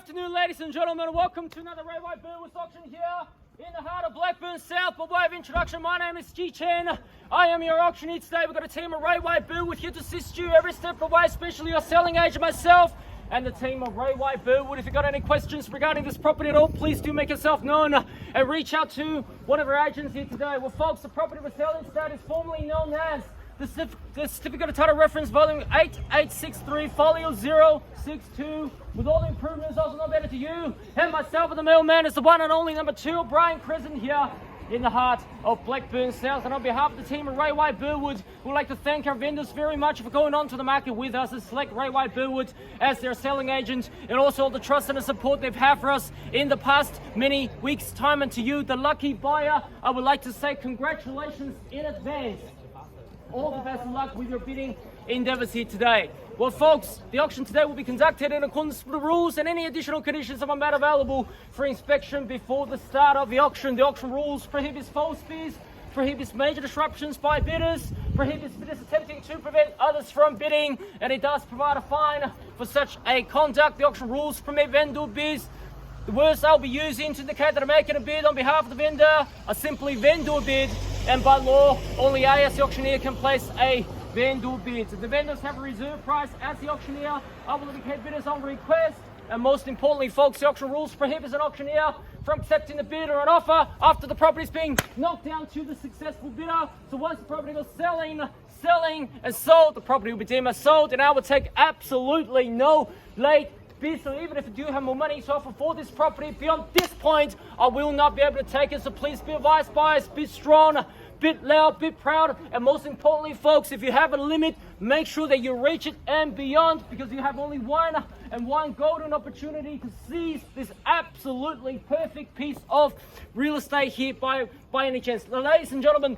afternoon, ladies and gentlemen. Welcome to another Ray White Birdwoods auction here in the heart of Blackburn South. By way of introduction, my name is Ji Chen. I am your auctioneer today. We've got a team of Ray White Birdwood here to assist you every step of the way, especially your selling agent, myself, and the team of Ray White Birdwood. If you've got any questions regarding this property at all, please do make yourself known and reach out to one of our agents here today. Well, folks, the property we're selling today is formerly known as the Certificate of Title Reference Volume 8863, Folio 062. With all the improvements, also no better to you and myself, and the mailman is the one and only number 2, Brian Cresent, here in the heart of Blackburn South. And on behalf of the team of Ray White Birdwood, we'd like to thank our vendors very much for going on to the market with us and select Ray White Birdwood as their selling agent, and also all the trust and the support they've had for us in the past many weeks' time. And to you, the lucky buyer, I would like to say congratulations in advance. All the best of luck with your bidding endeavors here today. Well, folks, the auction today will be conducted in accordance with the rules, and any additional conditions are made available for inspection before the start of the auction. The auction rules prohibits false bids, prohibits major disruptions by bidders, prohibits bidders attempting to prevent others from bidding, and it does provide a fine for such a conduct. The auction rules permit vendor bids. The words I'll be using to indicate that I'm making a bid on behalf of the vendor are simply vendor bid, and by law, only I as the auctioneer can place a vendor bid. If the vendors have a reserve price as the auctioneer, I will indicate bidders on request. And most importantly, folks, the auction rules prohibits an auctioneer from accepting the bid or an offer after the property is being knocked down to the successful bidder. So once the property goes selling and sold, the property will be deemed as sold, and I would take absolutely no late bid. So even if you do have more money to offer for this property beyond this point, I will not be able to take it. So please be advised, buyers, be strong, bit loud, bit proud, and most importantly, folks, if you have a limit, make sure that you reach it and beyond, because you have only one golden opportunity to seize this absolutely perfect piece of real estate here by any chance. Now, ladies and gentlemen,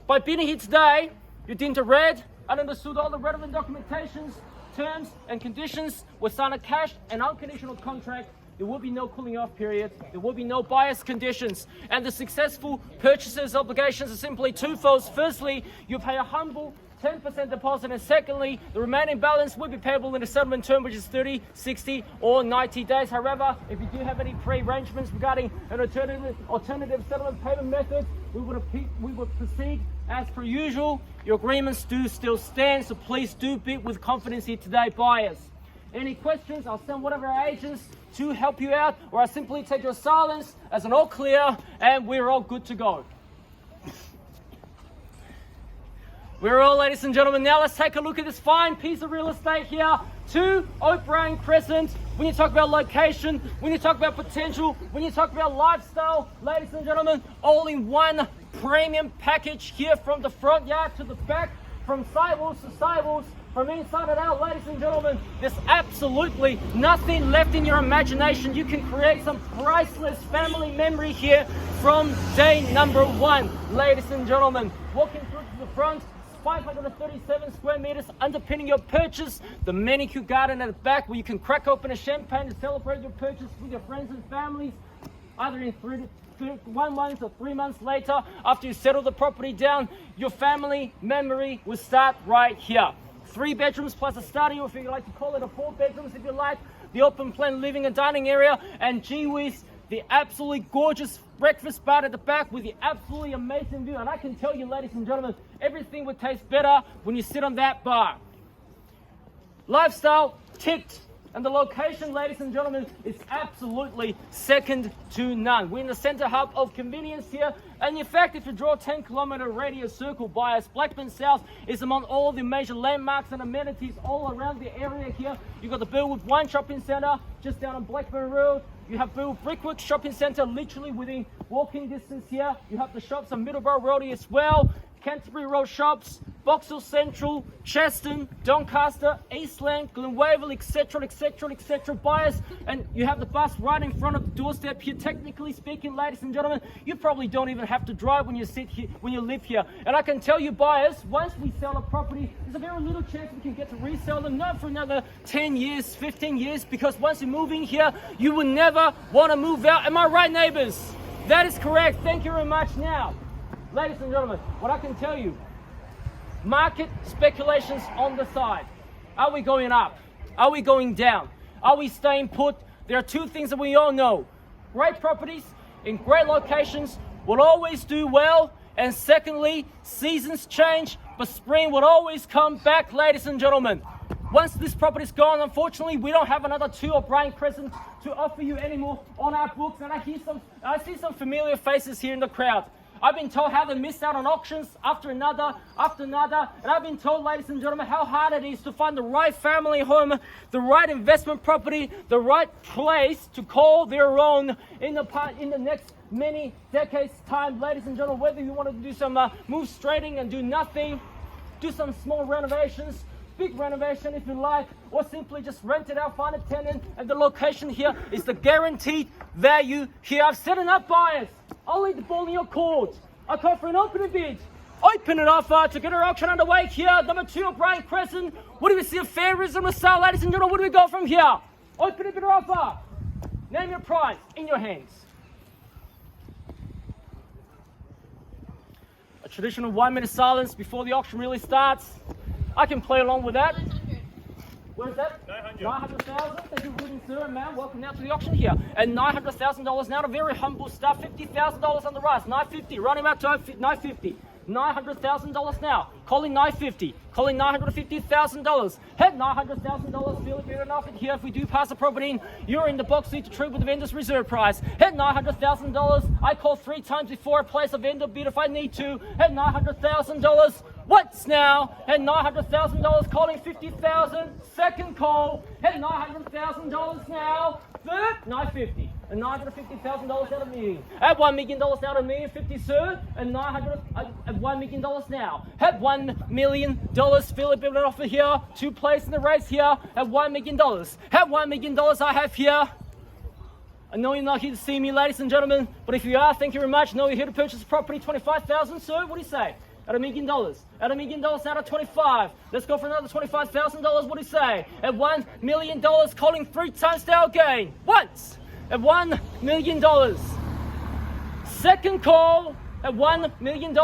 by bidding here today, you didn't read and understood all the relevant documentations, terms and conditions, were signed a cash and unconditional contract. There will be no cooling off period. There will be no bias conditions. And the successful purchaser's obligations are simply twofold. Firstly, you pay a humble 10% deposit, and secondly, the remaining balance will be payable in a settlement term, which is 30, 60, or 90 days. However, if you do have any pre-arrangements regarding an alternative settlement payment method, we would proceed as per usual. Your agreements do still stand, so please do bid with confidence here today, buyers. Any questions, I'll send one of our agents to help you out, or I simply take your silence as an all clear, and we're all good to go. We're all, ladies and gentlemen. Now let's take a look at this fine piece of real estate here, 2 O'Brien Crescent. When you talk about location, when you talk about potential, when you talk about lifestyle, ladies and gentlemen, all in one premium package here, from the front yard to the back, from sidewalls to sidewalls, from inside and out. Ladies and gentlemen, there's absolutely nothing left in your imagination. You can create some priceless family memory here from day number 1. Ladies and gentlemen, walking through to the front, 537 square meters underpinning your purchase. The manicure garden at the back, where you can crack open a champagne to celebrate your purchase with your friends and families, either in 1 month or 3 months later after you settle the property down. Your family memory will start right here. 3 bedrooms plus a study, or if you like to call it a 4 bedrooms if you like, the open plan living and dining area, and gee whiz, the absolutely gorgeous breakfast bar at the back with the absolutely amazing view. And I can tell you, ladies and gentlemen, everything would taste better when you sit on that bar. Lifestyle ticked. And the location, ladies and gentlemen, is absolutely second to none. We're in the center hub of convenience here. And in fact, if you draw a 10-kilometer radius circle by us, Blackburn South is among all the major landmarks and amenities all around the area here. You've got the Birdwood Wine Shopping Centre just down on Blackburn Road. You have Birdwood Brickwork Shopping Centre literally within walking distance here. You have the shops on Middleborough Road as well. Canterbury Road shops, Boxall Central, Cheston, Doncaster, Eastland, Glen Waverley, etc., etc., etc. buyers. And you have the bus right in front of the doorstep here. Technically speaking, ladies and gentlemen, you probably don't even have to drive when you sit here, when you live here. And I can tell you, buyers, once we sell a property, there's a very little chance we can get to resell them, not for another 10 years, 15 years, because once you move in here, you will never want to move out. Am I right, neighbors? That is correct. Thank you very much. Now, ladies and gentlemen, what I can tell you, market speculations on the side. Are we going up? Are we going down? Are we staying put? there are two things that we all know. Great properties in great locations will always do well. And secondly, seasons change, but spring will always come back, ladies and gentlemen. Once this property is gone, unfortunately, we don't have another 2 O'Brien Crescent to offer you anymore on our books. And I see some familiar faces here in the crowd. I've been told how they missed out on auctions after another, and I've been told, ladies and gentlemen, how hard it is to find the right family home, the right investment property, the right place to call their own in the next many decades' time. Ladies and gentlemen, whether you want to do some move straighting and do nothing, do some small renovations, big renovation if you like, or simply just rent it out, find a tenant, and the location here is the guaranteed value here. I've set enough buyers. I'll leave the ball in your court. I call for an open bid. Open an offer to get our auction underway here. Number 2 O'Brien Crescent. What do we see? A fair reasonable sale, ladies and gentlemen. Where do we go from here? Open a bid or offer. Name your price in your hands. A traditional 1 minute silence before the auction really starts. I can play along with that. What is that? 900,000. Thank you, good sir and ma'am. Welcome now to the auction here. And $900,000 now to very humble stuff. $50,000 on the rise. 950. Running out to 950. $900,000 now. Calling 950. Calling $950,000. Head $900,000. Feel good enough in here. If we do pass the property in, you're in the box seat to trade with the vendor's reserve price. Head $900,000. I call 3 times before I place a vendor bid if I need to. Head $900,000. What's now? Head $900,000. Calling 50,000. Second call. Head $900,000 now. Third, 950. And $950,000 out of me. At $1 million out of me, 50 sir. And $1 million now. At $1 million, Philip Bill offer here. 2 place in the race here. At $1 million. At $1 million I have here. I know you're not here to see me, ladies and gentlemen, but if you are, thank you very much. I know you're here to purchase a property, 25,000, sir. What do you say? At $1 million. At $1 million out of 25. Let's go for another $25,000. What do you say? At $1 million, calling 3 times now again. Once. At $1 million. Second call at $1 million.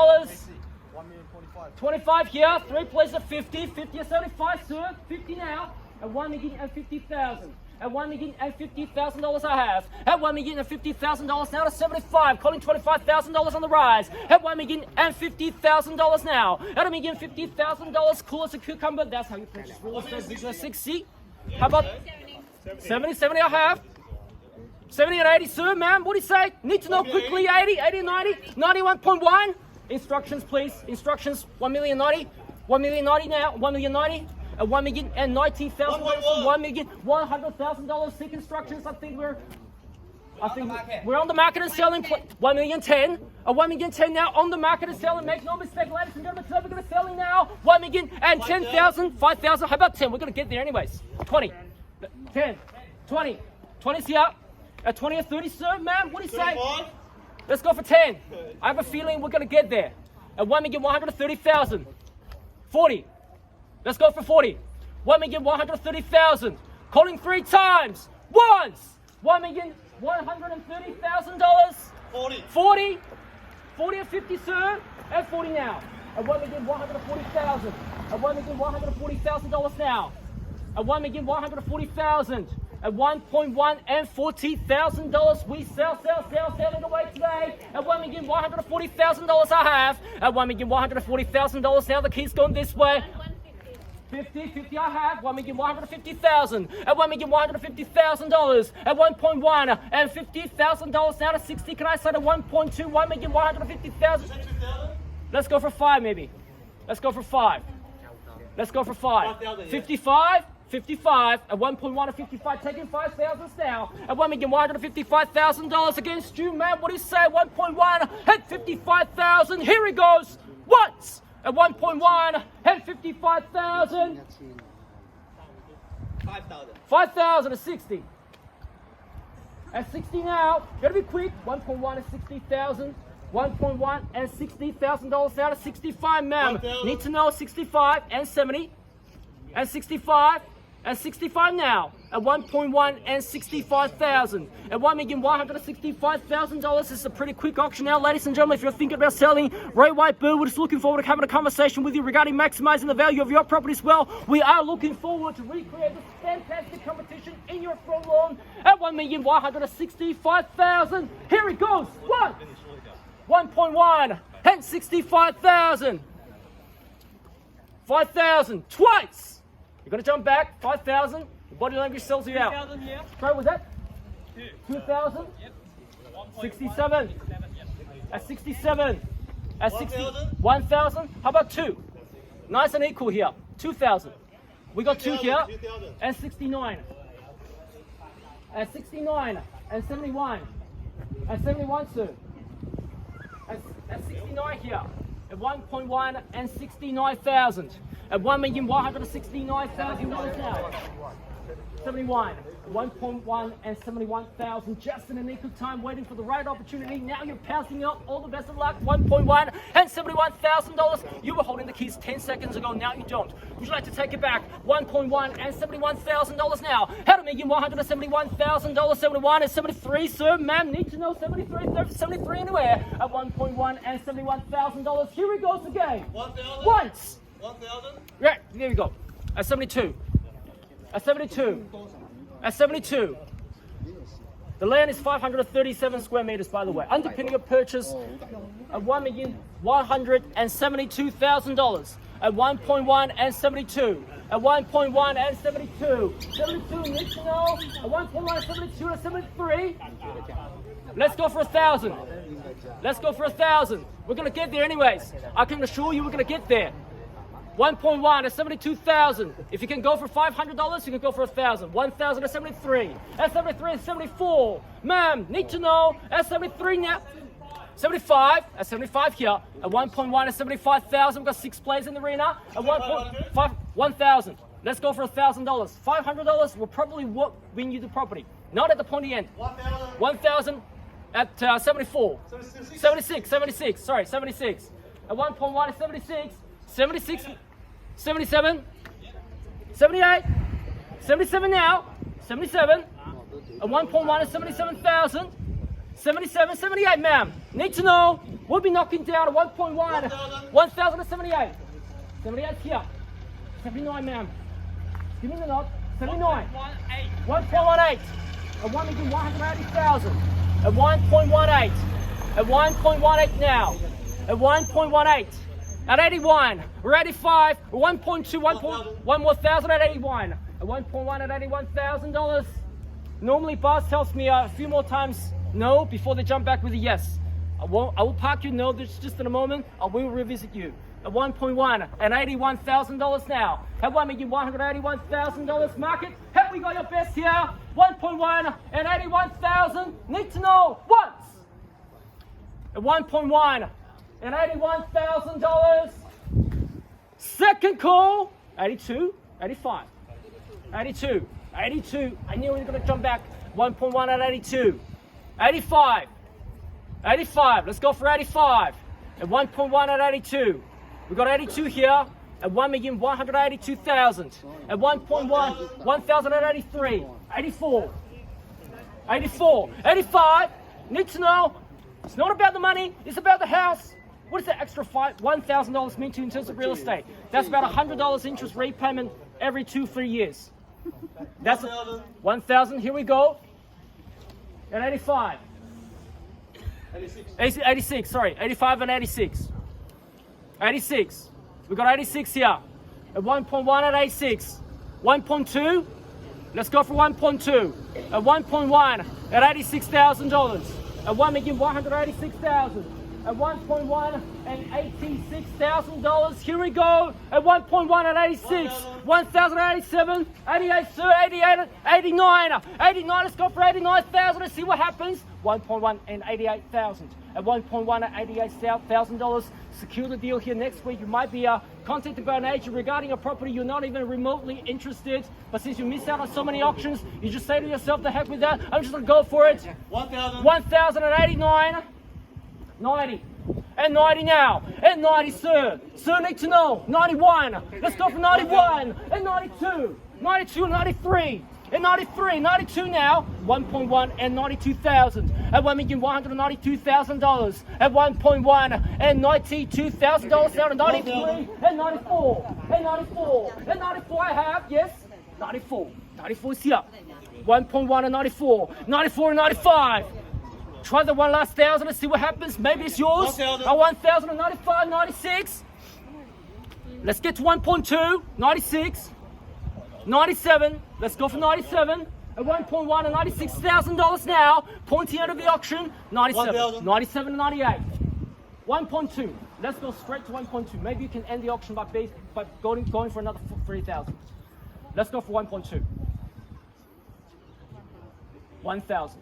25 here. 3 places at 50. 50 at 75, sir. 50 now. At $1,050,000. At $1,050,000 I have. At $1,050,000 now to 75. Calling $25,000 on the rise. At $1,050,000 now. At $1,050,000, cool as a cucumber. That's how you purchase real estate business. 60. How about 70? 70 I have. 70 and 80, sir, ma'am. What do you say? Need to know quickly. 80, 80 and 90. 91.1. Instructions, please. Instructions. 1,090,000. 1,090,000 now. 1,090,000. At $1,090,000, $1,100,000. Seek instructions. I think we're on the market and selling. 1,010,000. At 1,010,000 now on the market and selling. Make no mistake, ladies and gentlemen. Today we're going to selling now. 1,010,000, 5,000. How about 10? We're going to get there anyways. 20, 10, 20. 20's here. At 20 or 30, sir, ma'am. What do you say? 25. Let's go for 10. I have a feeling we're going to get there. At 1,130,000. 40. Let's go for 40. 1,130,000. Calling 3 times. Once. $1,130,000. 40. 40. 40 at 50, sir. At 40 now. At $1,140,000. At $1,140,000 now. At $1,140,000. At $1.1 and $40,000 we selling away today. At $1,140,000 I have. At $1,140,000 now the key's going this way. 50 I have. $1,150,000. At $1,150,000. At $1.1 and $50,000 now to 60. Can I say to 1.2? $1,150,000. Let's go for 5 maybe. Let's go for 5. Let's go for 5. 55. 55 at 1.1 and 55, taking 5,000 now at $1,155,000 against you, man. What do you say? 1.1 at 55,000. Here he goes. What? At 1.1 at 55,000. 5,000 at 60. At 60 now. Gotta be quick. 1.1 at 60,000. 1.1 and $60,000 now to 65, ma'am. Need to know 65 and 70 and 65. and 65 now. At 1.1 and 65,000. At $1,165,000. This is a pretty quick auction now, ladies and gentlemen. If you're thinking about selling Ray White Bull, we're just looking forward to having a conversation with you regarding maximizing the value of your property as well. We are looking forward to recreate this fantastic competition in your front lawn at $1,165,000. Here it goes. 1.1 and 65,000. 5,000 twice. You're gonna jump back. 5,000. Your body language sells you out. 2,000 here. Sorry, was that 2,000? Yep. 67. At 67. At 60. 1,000. 1,000. How about 2? Nice and equal here. 2,000. We got 2 here. 2,000. And 69. At 69. And 71. At 71, sir. At 69 here. At 1.1 and 69,000. At $1,169,000 now. 71. 1.1 and 71,000. Just in an equal time, waiting for the right opportunity. Now you're pouncing up. All the best of luck. 1.1 and $71,000. You were holding the keys 10 seconds ago. Now you don't. Would you like to take it back? 1.1 and $71,000 now. At $1,171,000. 71 and 73, sir, ma'am. Need to know 73, 73 anywhere. At 1.1 and $71,000. Here it goes again. 1,000. Once. 1,000. Right, there we go. At 72. At 72. At 72. The land is 537 square meters, by the way. Underpinning a purchase at $1,172,000. At 1.1 and 72. At 1.1 and 72. 72 needs to know. At 1.1 and 72 and 73. Let's go for 1,000. Let's go for 1,000. We're gonna get there anyways. I can assure you we're gonna get there. 1.1 at 72,000. If you can go for $500, you can go for 1,000. 1,000 at 73. At 73 and 74. Ma'am, need to know. At 73 now. 75. At 75 here. At 1.1 at 75,000. We've got 6 players in the arena. At 1,000. Let's go for $1,000. $500 will probably win you the property. Not at the pointy end. 1,000 at 74. 76. Sorry, 76. At 1.1 at 76. 76, 77, 78, 77 now, 77, at 1.1 at 77,000, 77, 78, ma'am. Need to know, we'll be knocking down at 1.1, 1,000 at 78, 78 here, 79, ma'am. Give me the nod, 79, 1.18, at 1,180,000, at 1.18, at 1.18 now, at 1.18. At 81, we're 85, 1.2, 1 more thousand at 81. At 1.1 at $81,000. Normally Buzz tells me a few more times no before they jump back with a yes. I will park you no, this just in a moment. I will revisit you. At 1.1 at $81,000 now. At $1,181,000 market. Have we got your best here? 1.1 at 81,000. Need to know once. At 1.1. And $81,000. Second call. 82, 85, 82, 82. I knew we were going to jump back. 1.1 at 82. 85, 85. Let's go for 85. At 1.1 at 82. We've got 82 here. At 1,182,000. At 1.1, 1,000 at 83. 84. 84. 85. Need to know. It's not about the money. It's about the house. What does that extra $1,000 mean to you in terms of real estate? That's about $100 interest repayment every 2-3 years. That's 1,000. Here we go. At 85. 86. Sorry, 85 and 86. 86. We got 86 here. At 1.1 at 86. 1.2. Let's go for 1.2. At 1.1 at $86,000. At $1,186,000. At 1.1 and $86,000. Here we go. At 1.1 at 86. 1,087. 88, sir. 88, 89. 89. Let's go for 89,000 and see what happens. 1.1 and 88,000. At 1.1 at $88,000. Secure the deal here next week. You might be contacted by an agent regarding a property you're not even remotely interested. But since you miss out on so many auctions, you just say to yourself, the heck with that. I'm just going to go for it. 1,000. 1,089. 90. And 90 now. And 90, sir. Sir, need to know. 91. Let's go for 91. And 92. 92, 93, and 93, 92 now, 1.1 and 92,000. At $1,192,000. At 1.1 and $92,000 down to 93 and 94 and 94 and 94. I have, yes, 94. 94 is here. 1.1 and 94, 94 and 95. Try the one last thousand and see what happens. Maybe it's yours. 1,000 and 95, 96. Let's get to 1.2, 96, 97. Let's go for 97. At 1.1 and $96,000 now. Pointing out of the auction, 97, 97 and 98. 1.2. Let's go straight to 1.2. Maybe you can end the auction by going for another 3,000. Let's go for 1.2. 1,000.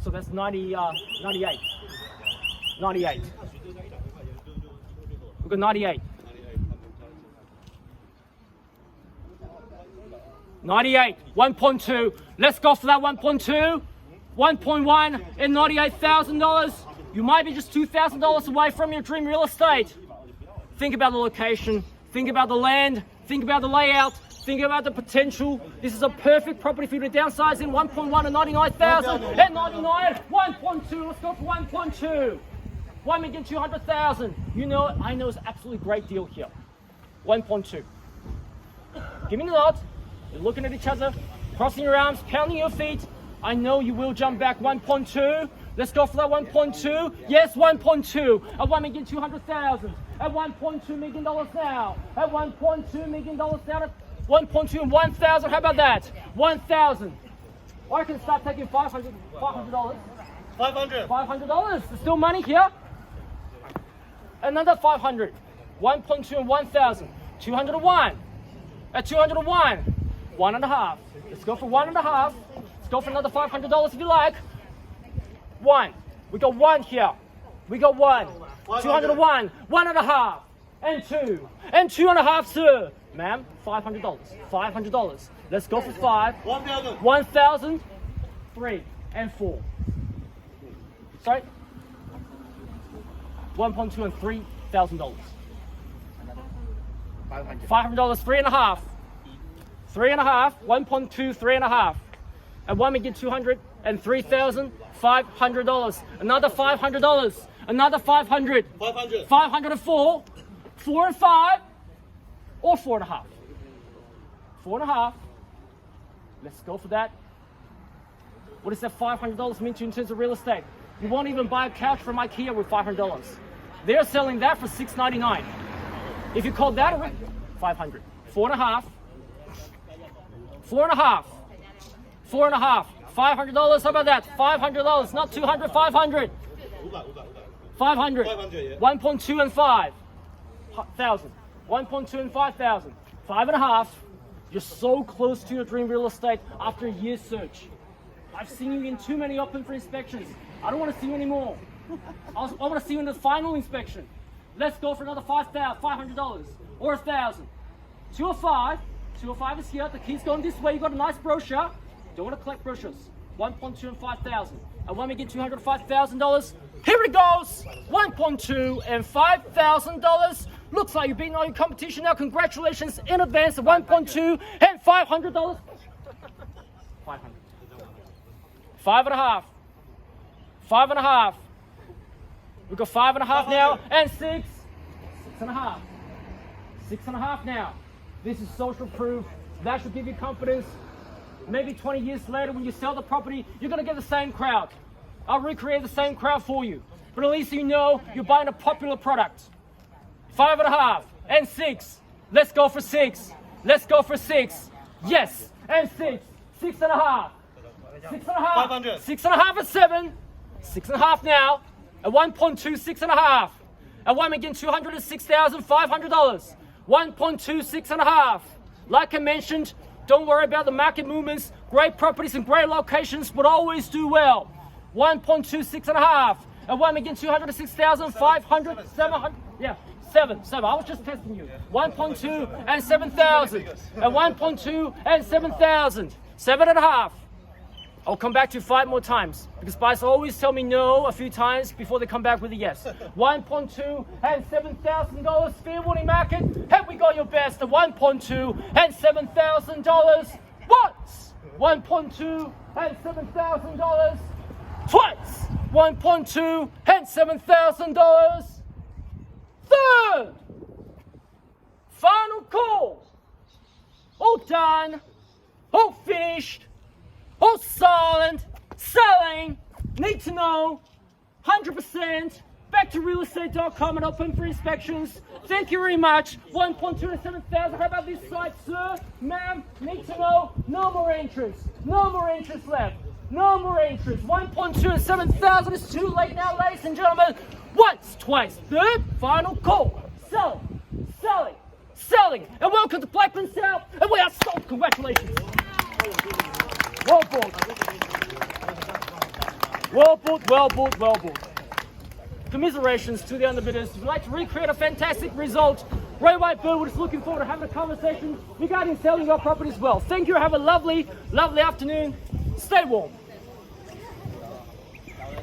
So that's 98. 98. We've got 98. 98. 1.2. Let's go for that 1.2. 1.1 and $98,000. You might be just $2,000 away from your dream real estate. Think about the location. Think about the land. Think about the layout. Think about the potential. This is a perfect property for you to downsize in. 1.1 and 99,000 and 99. 1.2. Let's go for 1.2. 1,200,000. You know it. I know it's an absolutely great deal here. 1.2. Give me the nod. You're looking at each other, crossing your arms, pounding your feet. I know you will jump back. 1.2. Let's go for that 1.2. Yes, 1.2. At $1,200,000. At $1.2 million now. At $1.2 million down. At 1.2 and 1,000. How about that? 1,000. Or I can start taking $500. $500. $500. There's still money here. Another 500. 1.2 and 1,000. 201. At 201. 1.5. Let's go for 1.5. Let's go for another $500 if you like. 1. We got 1 here. We got 1. 201. 1.5. And 2. And 2.5, sir. Ma'am, $500. $500. Let's go for 5. 1,000. 1,000. 3 and 4. Sorry? 1.2 and $3,000. $500. 3.5. 3.5. 1.2. 3.5. And $1,203,500. Another $500. Another 500. 500. 504. 4 and 5. Or 4.5. 4.5. Let's go for that. What does that $500 mean to you in terms of real estate? You won't even buy a couch from IKEA with $500. They're selling that for $699. If you call that a 500. 4.5. 4.5. 4.5. $500. How about that? $500. Not 200. 500. 500. 1.2 and 5,000. 1.2 and 5,000. 5.5. You're so close to your dream real estate after a year's search. I've seen you in too many open for inspections. I don't want to see you anymore. I want to see you in the final inspection. Let's go for another $500 or 1,000. 205. 205 is here. The key's going this way. You got a nice brochure. Don't want to collect brochures. 1.2 and 5,000. And $1,205,000. Here it goes. 1.2 and $5,000. Looks like you've beaten all your competition now. Congratulations in advance of 1.2 and $500. 500. 5.5. 5.5. We've got 5.5 now and 6. 6.5. 6.5 now. This is social proof. That should give you confidence. Maybe 20 years later when you sell the property, you're going to get the same crowd. I'll recreate the same crowd for you. But at least you know you're buying a popular product. 5.5 and 6. Let's go for 6. Let's go for 6. Yes, and 6. 6.5. 6.5. 500. 6.5 and 7. 6.5 now. At 1.2, 6.5. At $1,206,500. 1.2, 6.5. Like I mentioned, don't worry about the market movements. Great properties and great locations would always do well. 1.2, 6.5. At $1,206,500. 700. Yeah. 7. I was just testing you. 1.2 and 7,000. At 1.2 and 7,000. 7.5. I'll come back to 5 more times because buyers always tell me no a few times before they come back with a yes. 1.2 and $7,000 fair warning market. Have we got your best? The 1.2 and $7,000 once. 1.2 and $7,000 twice. 1.2 and $7,000 third. Final call. All done. All finished. All silent, selling, need to know, 100%, back to realestate.com and open for inspections. Thank you very much. 1.2 to 7,000. How about this side, sir? Ma'am, need to know, no more interest. No more interest left. No more interest. 1.2 to 7,000 is too late now, ladies and gentlemen. Once, twice, third, final call. Selling, selling, selling. And welcome to Blackburn South, and we are sold. Congratulations. Well bought. Well bought, well bought, well bought. Commiserations to the underbidders. If you'd like to recreate a fantastic result, Ray White Burwood is looking forward to having a conversation regarding selling your property as well. Thank you. Have a lovely, lovely afternoon. Stay warm.